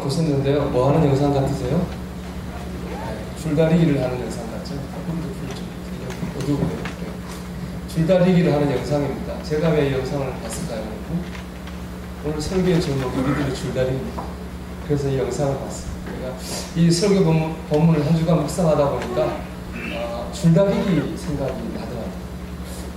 보셨는데요. 뭐 하는 영상 같으세요? 줄다리기를 하는 영상 같죠? 어두운데요. 줄다리기를 하는 영상입니다. 제가 왜 이 영상을 봤을까요? 오늘 설교의 제목이 우리들의 줄다리기입니다. 그래서 이 영상을 봤습니다. 그러니까 이 설교 본문을 한 주간 묵상하다 보니까 줄다리기 생각이 나더라고요.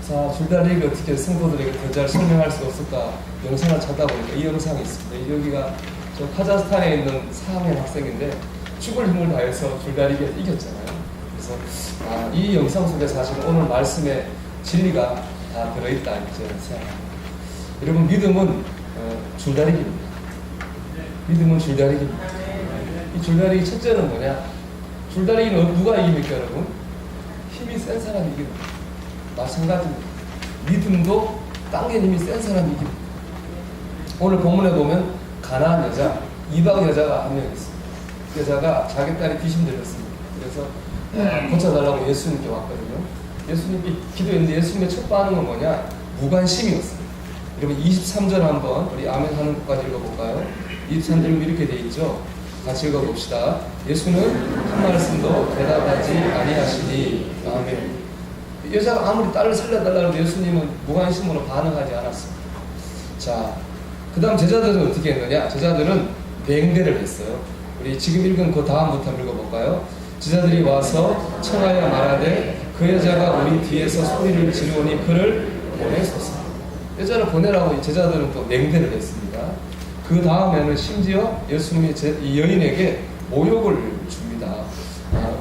자, 줄다리기 어떻게 성도들에게 더 잘 설명할 수 없을까 영상을 찾다 보니까 이 영상이 있습니다. 여기가 저 카자흐스탄에 있는 4학년 학생인데 죽을 힘을 다해서 줄다리기에서 이겼잖아요. 그래서 이 영상 속에 사실은 오늘 말씀의 진리가 다 들어있다 이제 생각합니다. 여러분, 믿음은 줄다리기입니다. 믿음은 줄다리기입니다. 이 줄다리기 첫째는 뭐냐? 줄다리기는 누가 이깁니까, 여러분? 힘이 센 사람이 이깁니다. 마찬가지입니다. 믿음도 당연 힘이 센 사람이 이깁니다. 오늘 본문에 보면 가나안 여자, 이방 여자가 한 명 있습니다. 여자가 자기 딸이 귀신 들렸습니다. 그래서 고쳐달라고 예수님께 왔거든요. 예수님께 기도했는데 예수님의 첫 반응은 뭐냐? 무관심이었어요. 여러분 23절 한번 우리 아멘 하는 것까지 읽어볼까요? 23절 이렇게 돼 있죠. 같이 읽어봅시다. 예수는 한 말씀도 대답하지 아니하시니 아멘. 여자가 아무리 딸을 살려달라고 예수님은 무관심으로 반응하지 않았습니다. 자, 그 다음 제자들은 어떻게 했느냐? 제자들은 맹대를 했어요. 우리 지금 읽은 그 다음부터 한번 읽어볼까요? 제자들이 와서 청하여 말하되 그 여자가 우리 뒤에서 소리를 지르오니 그를 보내소서. 여자를 보내라고 제자들은 또 맹대를 했습니다. 그 다음에는 심지어 예수님이 이 여인에게 모욕을 줍니다.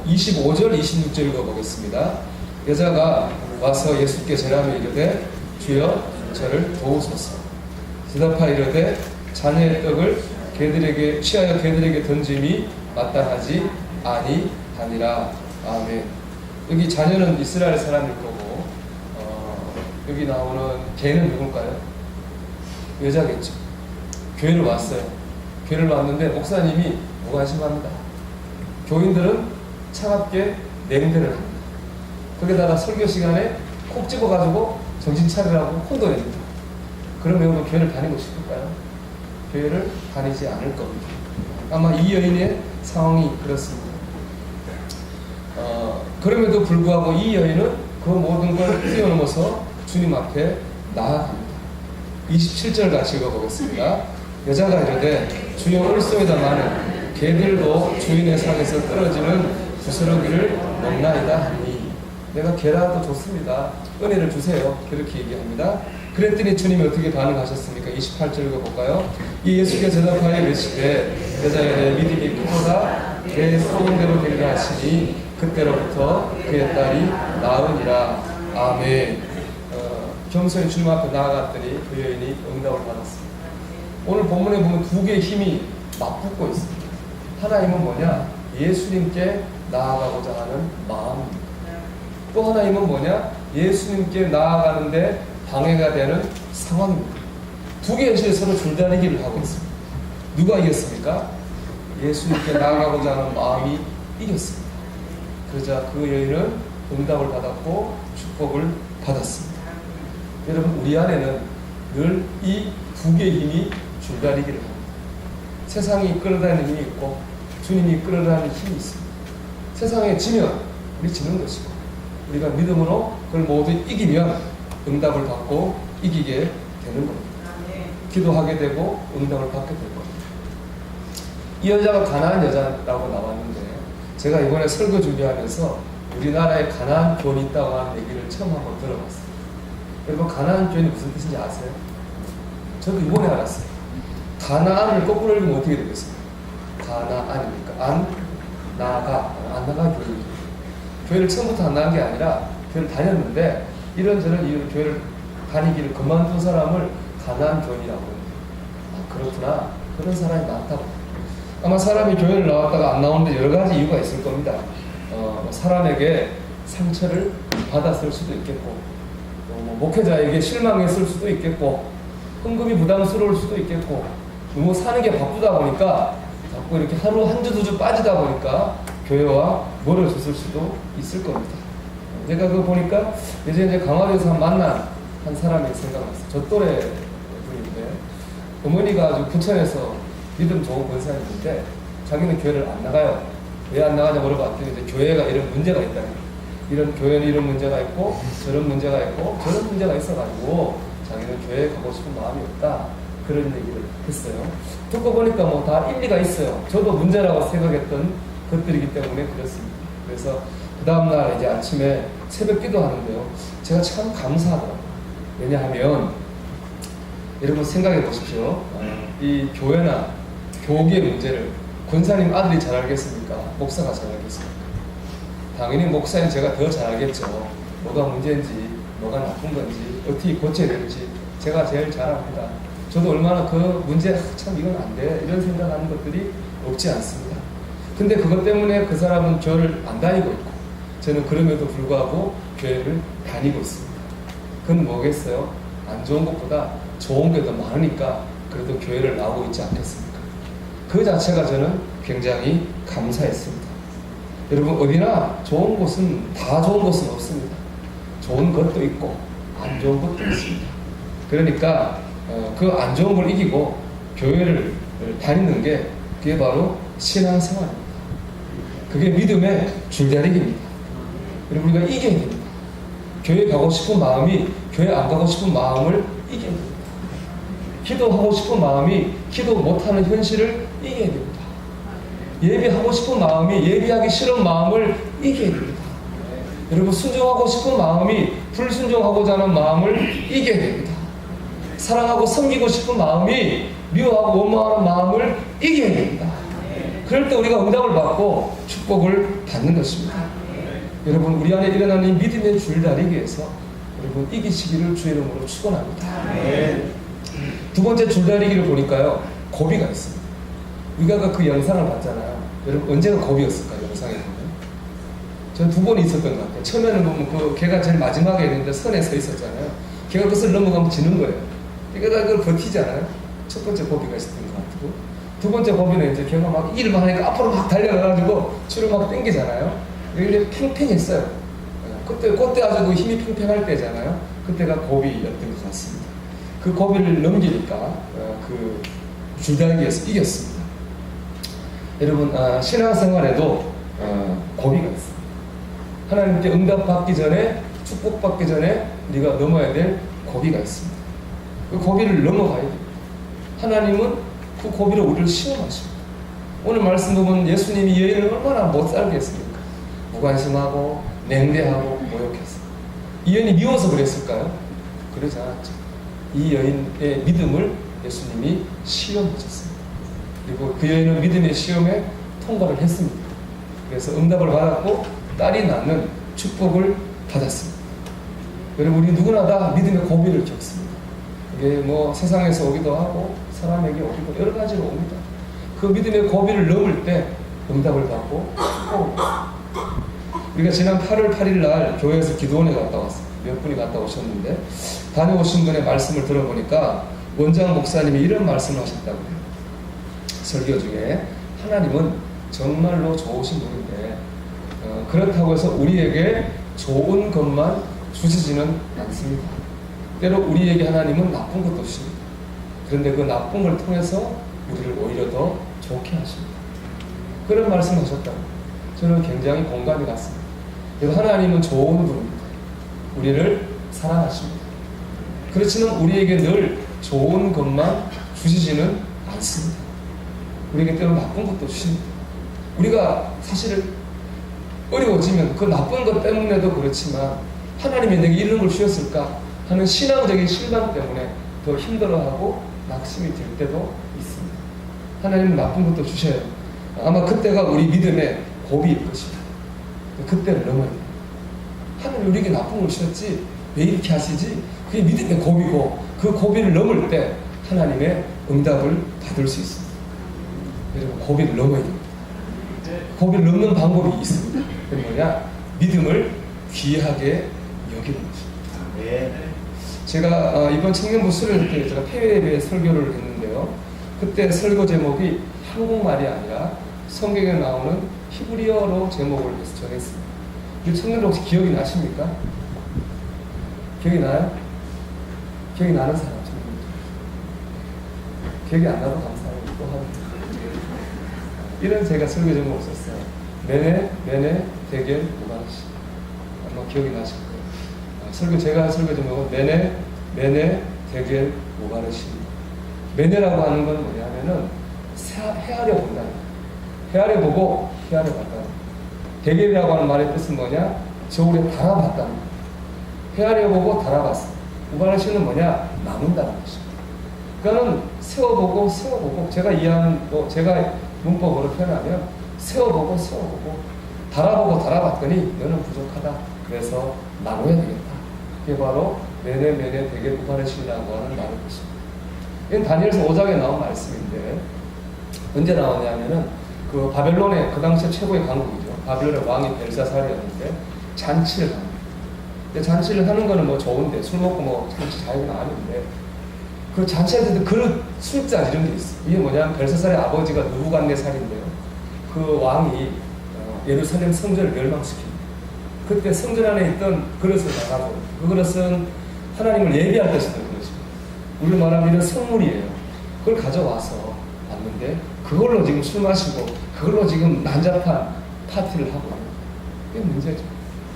25절, 26절 읽어보겠습니다. 여자가 와서 예수께 절하며 이르되 주여 저를 도우소서. 대답하여 이르되 자녀의 떡을 개들에게 취하여 개들에게 던짐이 마땅하지 아니하니라. 아멘. 여기 자녀는 이스라엘 사람일 거고 여기 나오는 개는 누굴까요? 여자겠죠. 교회를 왔어요. 교회를 왔는데 목사님이 무관심합니다. 교인들은 차갑게 냉대를 합니다. 거기다가 설교 시간에 콕 집어가지고 정신 차리라고 혼도 냅니다. 그러면 여러분 교회를 다니고 싶을까요? 교회를 다니지 않을 겁니다. 아마 이 여인의 상황이 그렇습니다. 그럼에도 불구하고 이 여인은 그 모든 걸 뛰어넘어서 주님 앞에 나아갑니다. 27절 같이 읽어보겠습니다. 여자가 이르되 주여 올소이다마는 개들도 주인의 상에서 떨어지는 부스러기를 먹나이다 하니. 내가 개라도 좋습니다. 은혜를 주세요. 그렇게 얘기합니다. 그랬더니 주님이 어떻게 반응하셨습니까? 28절 읽어볼까요? 이 예수께서 대답하여 이르시되 여자여 내 믿음이 크도다 내 소원대로 되리라 하시니 그때로부터 그의 딸이 나으니라. 아멘. 겸손히 주님 앞에 나아갔더니 그 여인이 응답을 받았습니다. 오늘 본문에 보면 두 개의 힘이 맞붙고 있습니다. 하나님은 뭐냐? 예수님께 나아가고자 하는 마음입니다. 또 하나님은 뭐냐? 예수님께 나아가는데 방해가 되는 상황입니다. 두 개의 것이 서로 줄다리기를 하고 있습니다. 누가 이겼습니까? 예수님께 나아가고자 하는 마음이 이겼습니다. 그러자 그 여인은 응답을 받았고 축복을 받았습니다. 여러분, 우리 안에는 늘 이 두 개의 힘이 줄다리기를 합니다. 세상이 끌어다니는 힘이 있고 주님이 끌어다니는 힘이 있습니다. 세상에 지면 우리 지는 것이고 우리가 믿음으로 그걸 모두 이기면 응답을 받고 이기게 되는 겁니다. 기도하게 되고 응답을 받게 될 겁니다. 이 여자가 가나안 여자라고 나왔는데 제가 이번에 설교 준비하면서 우리나라에 가나안 교원이 있다고 하는 얘기를 처음 한번 들어봤어요. 여러분, 가나안 교원이 무슨 뜻인지 아세요? 저도 이번에 알았어요. 가나안을 거꾸로 읽으면 어떻게 되겠습니까? 가나안입니까? 안 나가 교회. 교회를 처음부터 안 나간 게 아니라 교회를 다녔는데 이런저런 이유로 교회를 다니기를 그만둔 사람을 가나안 교인이라고 합니다. 그렇구나. 그런 사람이 많다고. 아마 사람이 교회를 나왔다가 안 나오는데 여러 가지 이유가 있을 겁니다. 사람에게 상처를 받았을 수도 있겠고, 목회자에게 실망했을 수도 있겠고, 헌금이 부담스러울 수도 있겠고, 너무 사는 게 바쁘다 보니까 자꾸 이렇게 하루 한 주 두 주 빠지다 보니까 교회와 멀어졌을 수도 있을 겁니다. 제가 그거 보니까 예전에 강화도에서 만난 한 사람이 생각났어요. 저 또래 분인데 어머니가 아주 부천에서 믿음 좋은 권사님인데 자기는 교회를 안 나가요. 왜 안 나가냐 물어봤더니 이제 교회가 이런 문제가 있다. 이런 교회는 이런 문제가 있고 저런 문제가 있고 저런 문제가 있어가지고 자기는 교회에 가고 싶은 마음이 없다. 그런 얘기를 했어요. 듣고 보니까 뭐 다 일리가 있어요. 저도 문제라고 생각했던 것들이기 때문에 그렇습니다. 그래서 그 다음날 이제 아침에 새벽 기도하는데요. 제가 참 감사하더라고요. 왜냐하면 여러분 생각해 보십시오. 이 교회나 교계의 문제를 권사님 아들이 잘 알겠습니까? 목사가 잘 알겠습니까? 당연히 목사인 제가 더 잘 알겠죠. 뭐가 문제인지, 뭐가 나쁜 건지, 어떻게 고쳐야 될지 제가 제일 잘 압니다. 저도 얼마나 그 문제, 참 이건 안 돼, 이런 생각하는 것들이 없지 않습니다. 근데 그것 때문에 그 사람은 교회를 안 다니고 있고 저는 그럼에도 불구하고 교회를 다니고 있습니다. 그건 뭐겠어요? 안 좋은 것보다 좋은 게 더 많으니까 그래도 교회를 나오고 있지 않겠습니까? 그 자체가 저는 굉장히 감사했습니다. 여러분 어디나 좋은 곳은 다 좋은 곳은 없습니다. 좋은 것도 있고 안 좋은 것도 있습니다. 그러니까 그 안 좋은 걸 이기고 교회를 다니는 게 그게 바로 신앙생활입니다. 그게 믿음의 줄다리기입니다. 여러분 우리가 이겨야 됩니다. 교회 가고 싶은 마음이 교회 안 가고 싶은 마음을 이겨야 됩니다. 기도하고 싶은 마음이 기도 못하는 현실을 이겨야 됩니다. 예배하고 싶은 마음이 예배하기 싫은 마음을 이겨야 됩니다. 여러분 순종하고 싶은 마음이 불순종하고자 하는 마음을 이겨야 됩니다. 사랑하고 섬기고 싶은 마음이 미워하고 원망하는 마음을 이겨야 됩니다. 그럴 때 우리가 응답을 받고 축복을 받는 것입니다. 여러분 우리 안에 일어나는 믿음의 줄다리기에서 여러분 이기시기를 주의 이름으로 축원합니다. 두 번째 줄다리기를 보니까요 고비가 있습니다. 우리가 그 영상을 봤잖아요. 여러분 언제가 고비였을까요? 영상에 보면 전 두 번이 있었던 것 같아요. 처음에는 보면 그 걔가 제일 마지막에 있는데 선에 서 있었잖아요. 걔가 그것을 넘어가면 지는 거예요. 그러니까 그걸 버티잖아요. 첫 번째 고비가 있었던 것 같고 두 번째 고비는 이제 걔가 막 일만 하니까 앞으로 막 달려가가지고 줄을 막 당기잖아요. 이게 팽팽했어요. 그때 아주 그 힘이 팽팽할 때잖아요. 그때가 고비였던 것 같습니다. 그 고비를 넘기니까 그 줄다리기에서 이겼습니다. 여러분 신앙생활에도 고비가 있습니다. 하나님께 응답받기 전에 축복받기 전에 우리가 넘어야 될 고비가 있습니다. 그 고비를 넘어가야 됩니다. 하나님은 그 고비로 우리를 시험하십니다. 오늘 말씀 보면 예수님이 여인을 얼마나 못 살게 했습니까? 무관심하고 냉대하고 모욕했어요. 이 여인이 미워서 그랬을까요? 그러지 않았죠. 이 여인의 믿음을 예수님이 시험하셨습니다. 그리고 그 여인은 믿음의 시험에 통과를 했습니다. 그래서 응답을 받았고 딸이 낳는 축복을 받았습니다. 여러분 우리 누구나 다 믿음의 고비를 겪습니다. 이게 뭐 세상에서 오기도 하고 사람에게 오기도 여러 가지로 옵니다. 그 믿음의 고비를 넘을 때 응답을 받고 축복을 받습니다. 우리가 지난 8월 8일 날 교회에서 기도원에 갔다 왔어요. 몇 분이 갔다 오셨는데 다녀오신 분의 말씀을 들어보니까 원장 목사님이 이런 말씀을 하셨다고 해요. 설교 중에 하나님은 정말로 좋으신 분인데 그렇다고 해서 우리에게 좋은 것만 주시지는 않습니다. 때로 우리에게 하나님은 나쁜 것도 주십니다. 그런데 그 나쁜 걸 통해서 우리를 오히려 더 좋게 하십니다. 그런 말씀을 하셨다고 저는 굉장히 공감이 갔습니다. 하나님은 좋은 분입니다. 우리를 사랑하십니다. 그렇지만 우리에게 늘 좋은 것만 주시지는 않습니다. 우리에게 때로 나쁜 것도 주십니다. 우리가 사실 어려워지면 그 나쁜 것 때문에도 그렇지만 하나님이 내게 이런 걸 주셨을까 하는 신앙적인 실망 때문에 더 힘들어하고 낙심이 될 때도 있습니다. 하나님은 나쁜 것도 주셔요. 아마 그때가 우리 믿음의 고비일 것입니다. 그때를 넘어야 돼요. 하나님 우리에게 나쁜 걸 주셨지 왜 이렇게 하시지? 그게 믿음의 고비고 그 고비를 넘을 때 하나님의 응답을 받을 수 있습니다. 여러분 고비를 넘어야 됩니다. 고비를 넘는 방법이 있습니다. 그게 뭐냐? 믿음을 귀하게 여기는 것입니다. 제가 이번 청년부 수련회 때 제가 폐회에 설교를 했는데요. 그때 설교 제목이 한국말이 아니라 성경에 나오는 히브리어로 제목을 해서 전했습니다. 이 청년들 혹시 기억이 나십니까? 기억이 나요? 기억이 나는 사람? 기억이 안 나도 감사해요. 또 하고. 이런 제가 설교 제목을 썼어요. 매네 대결 무관시. 아마 기억이 나실 거예요. 제가 설교 제목은 매네 대결 무관시. 매네라고 하는 건 뭐냐면은 헤아려 본다. 헤아려 보고 헤아려 봤다. 대결이라고 하는 말의 뜻은 뭐냐? 저울에 달아봤다. 헤아려 보고 달아봤어. 무관시는 뭐냐? 나눈다는 것입니다. 그러니까는 세워보고 제가 이해하는 제가 문법으로 표현하면 세워보고 달아보고 달아봤더니 너는 부족하다. 그래서 나눠야 되겠다. 그게 바로 매네 대결 무관시라고 하는 말일 것입니다. 이건 다니엘서 5장에 나온 말씀인데 언제 나왔냐면은 그 바벨론의 그 당시 최고의 강국이죠. 바벨론의 왕이 벨사살이었는데 잔치를 합니다. 잔치를 하는 거는 뭐 좋은데 술 먹고 뭐 잔치 자유는 아닌데 그 잔치할 때도 그릇 술잔 이런 게 있어. 이게 뭐냐면 벨사살의 아버지가 느부갓네살인데요. 그 왕이 예루살렘 성전을 멸망시킵니다. 그때 성전 안에 있던 그릇을 나가고 그 그릇은 하나님을 예배할 때 쓰는 그릇입니다. 우리로 말하면 이런 성물이에요. 그걸 가져와서 왔는데 그걸로 지금 술 마시고 그걸로 지금 난잡한 파티를 하고 이게 문제죠.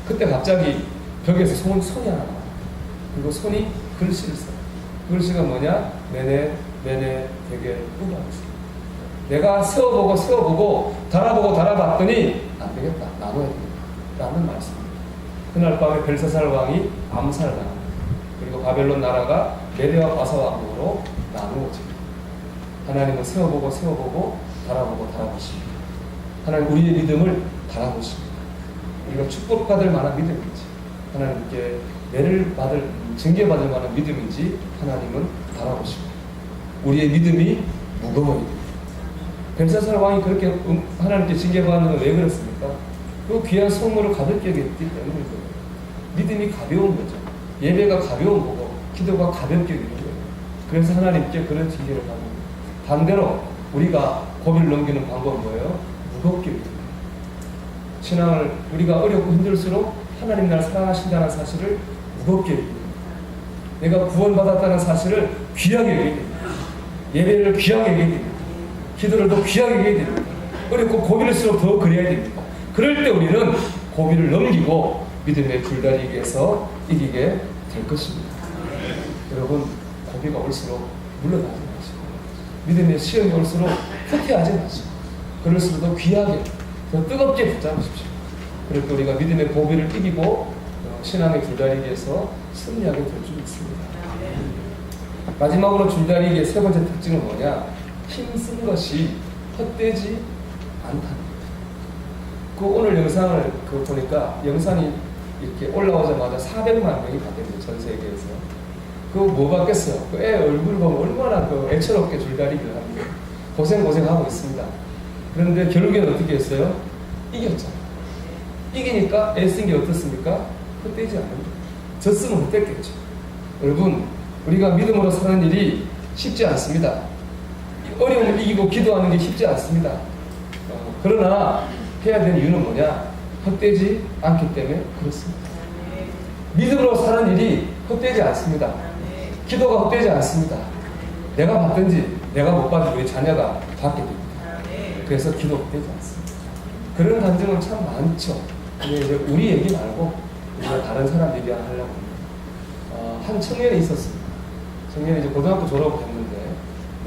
그때 갑자기 벽에서 손이 하나 나와요. 그리고 손이 글씨를 써요. 그 글씨가 뭐냐? 매네 대결 무관시. 내가 세워보고 달아봤더니 안 되겠다. 나눠야 되겠다. 라는 말씀입니다. 그날 밤에 벨사살 왕이 암살당합니다. 그리고 바벨론 나라가 메대와 바사 왕국으로 나누어집니다. 하나님은 세워보고 달아보십니다. 하나님 우리의 믿음을 달아보십니다. 우리가 축복받을 만한 믿음인지 하나님께 징계받을 만한 믿음인지 하나님은 달아보십니다. 우리의 믿음이 무거워야 됩니다. 벨사살 왕이 그렇게 하나님께 징계받는 건 왜 그렇습니까? 그 귀한 성물을 가볍게 여겼기 때문인 거예요. 믿음이 가벼운 거죠. 예배가 가벼운 거고 기도가 가볍게 여기는 거예요. 그래서 하나님께 그런 징계를 받는 거예요. 반대로 우리가 고비를 넘기는 방법은 뭐예요? 무겁게 여기는 거예요. 신앙을 우리가 어렵고 힘들수록 하나님 나를 사랑하신다는 사실을 무겁게 여기는 거예요. 내가 구원받았다는 사실을 귀하게 여기는 거예요. 예배를 귀하게 여기는 거예요. 기도를 더 귀하게 여기는 거예요. 어렵고 고비일수록 더 그래야 됩니다. 그럴 때 우리는 고비를 넘기고 믿음의 줄다리기에서 이기게 될 것입니다. 여러분 고비가 올수록 물러나지 마시고 믿음의 시험이 올수록 후퇴하지 마시고 그럴수록 더 귀하게 더 뜨겁게 붙잡으십시오. 그럴 때 우리가 믿음의 고비를 이기고 신앙의 줄다리기에서 승리하게 될 줄 믿습니다. 마지막으로 줄다리기의 세 번째 특징은 뭐냐? 힘쓴 것이 헛되지 않다. 그 오늘 영상을 보니까 영상이 이렇게 올라오자마자 400만 명이 봤대요. 전 세계에서. 그거 뭐 받겠어요? 그 애 얼굴 보면 얼마나 애처롭게 줄다리기를 합니다. 고생하고 있습니다. 그런데 결국에는 어떻게 했어요? 이겼잖아요. 이기니까 애쓴 게 어떻습니까? 헛되지 않는다. 졌으면 헛됐겠죠. 여러분 우리가 믿음으로 사는 일이 쉽지 않습니다. 어려움을 이기고 기도하는 게 쉽지 않습니다. 그러나 해야 되는 이유는 뭐냐? 헛되지 않기 때문에 그렇습니다. 믿음으로 사는 일이 헛되지 않습니다. 기도가 헛되지 않습니다. 내가 받든지 내가 못 받든 우리 자녀가 받게 됩니다. 그래서 기도 헛되지 않습니다. 그런 감정은 참 많죠. 근데 이제 우리 얘기 말고 우리가 다른 사람 얘기 하려고 합니다. 한 청년이 있었습니다. 청년이 이제 고등학교 졸업했는데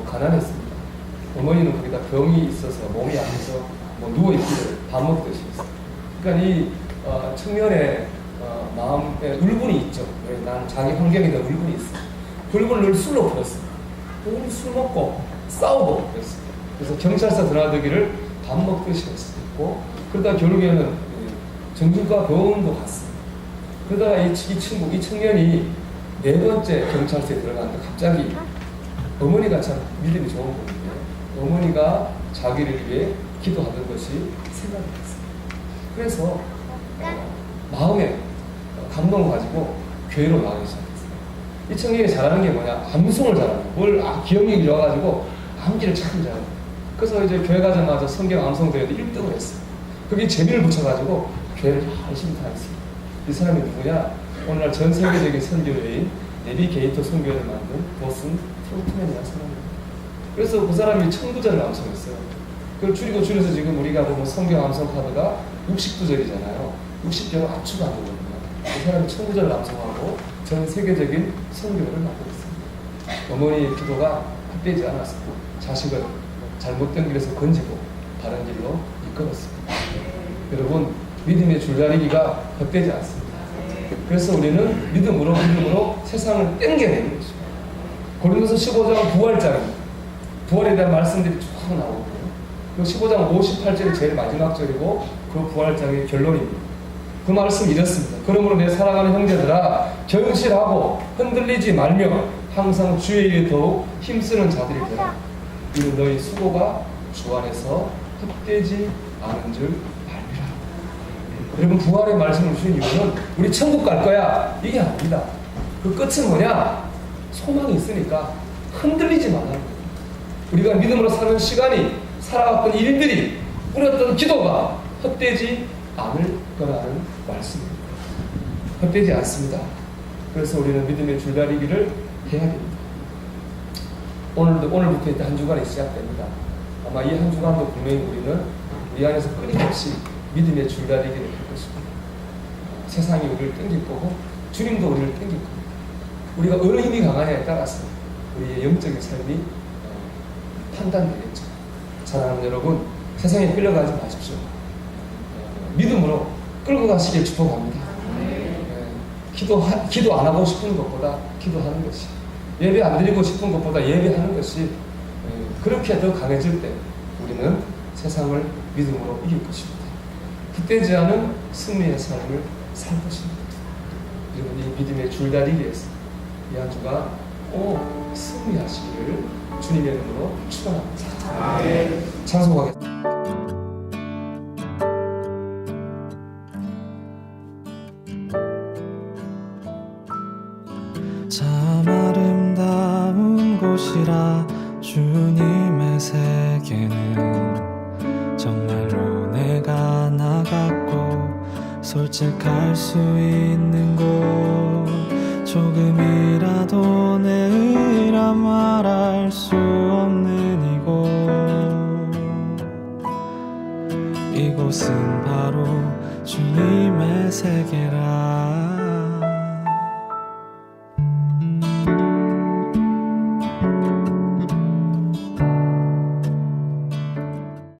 가난했습니다. 어머니는 거기다 병이 있어서 몸이 약해서 누워있기를 밥 먹듯이 했어요. 그러니까 이 청년의 마음에 울분이 있죠. 왜? 나는 자기 환경에 대한 울분이 있어. 그 울분을 늘 술로 풀었어요. 그분이 술 먹고 싸우고 그랬어요. 그래서 경찰서 드나들기를 밥 먹듯이 했고 그러다 결국에는 정신과 병원도 갔어요. 그러다가 이 청년이 네 번째 경찰서에 들어갔는데 갑자기 어머니가 참 믿음이 좋은 분인데 어머니가 자기를 위해 기도하던 것이 생각이 났어요. 그래서 마음에 감동을 가지고 교회로 나가기 시작했어요. 이 청년이 잘하는 게 뭐냐? 암송을 잘하는 거예요. 기억력이 좋아가지고 암기를 참 잘해요. 그래서 이제 교회 가자마자 성경 암송 대회도 1등을 했어요. 그게 재미를 붙여가지고 교회를 열심히 다녔습니다. 이 사람이 누구냐? 오늘날 전 세계적인 선교회인 내비게이터 선교회를 만든 보슨 트로트맨이라는 사람입니다. 그래서 그 사람이 청부전을 암송했어요. 그걸 줄여서 지금 우리가 보면 성경 암송 카드가 60구절이잖아요. 60절은 압축 안 되거든요. 그 사람이 1000구절 암송하고 전 세계적인 성교를 하고 있습니다. 어머니의 기도가 헛되지 않았습니다. 자식을 잘못된 길에서 건지고 바른 길로 이끌었습니다. 여러분, 믿음의 줄다리기가 헛되지 않습니다. 그래서 우리는 믿음으로 세상을 땡겨내는 것입니다. 고린도서 15장 부활장입니다. 부활에 대한 말씀들이 쭉 나오고요. 그 15장 58절이 제일 마지막 절이고 그 부활장의 결론입니다. 그 말씀 이렇습니다. 그러므로 내 사랑하는 형제들아, 견실하고 흔들리지 말며 항상 주의 일에 더욱 힘쓰는 자들이 되라. 이는 너희 수고가 주 안에서 헛되지 않은 줄 알리라. 여러분, 부활의 말씀을 주신 이유는 우리 천국 갈 거야, 이게 아닙니다. 그 끝은 뭐냐? 소망이 있으니까 흔들리지 말라는 거예요. 우리가 믿음으로 사는 시간이, 살아왔던 일들이, 뿌렸던 기도가 헛되지 않을 거라는 말씀입니다. 헛되지 않습니다. 그래서 우리는 믿음의 줄다리기를 해야 됩니다. 오늘부터 이제 한 주간이 시작됩니다. 아마 이 한 주간도 분명히 우리는 우리 안에서 끊임없이 믿음의 줄다리기를 할 것입니다. 세상이 우리를 땡길 거고 주님도 우리를 땡길 겁니다. 우리가 어느 힘이 강하냐에 따라서 우리의 영적인 삶이 판단되겠죠. 사랑하는 여러분, 세상에 끌려가지 마십시오. 믿음으로 끌고 가시길 축복합니다. 기도 안 하고 싶은 것보다 기도하는 것이, 예배 안 드리고 싶은 것보다 예배하는 것이 그렇게 더 강해질 때 우리는 세상을 믿음으로 이길 것입니다. 헛되지 않은 승리의 삶을 살 것입니다. 여러분, 이 믿음의 줄다리기에서 이 한 주간 꼭 승리하시기를 주님의 이름으로 축원합니다. 찬송하겠습니다. 참 아름다운 곳이라 주님의 세계는 정말로 내가 나갔고 솔직할 수 있는 곳, 조금이라도 내 의라 말할 수 없는 이곳, 이곳은 바로 주님의 세계라.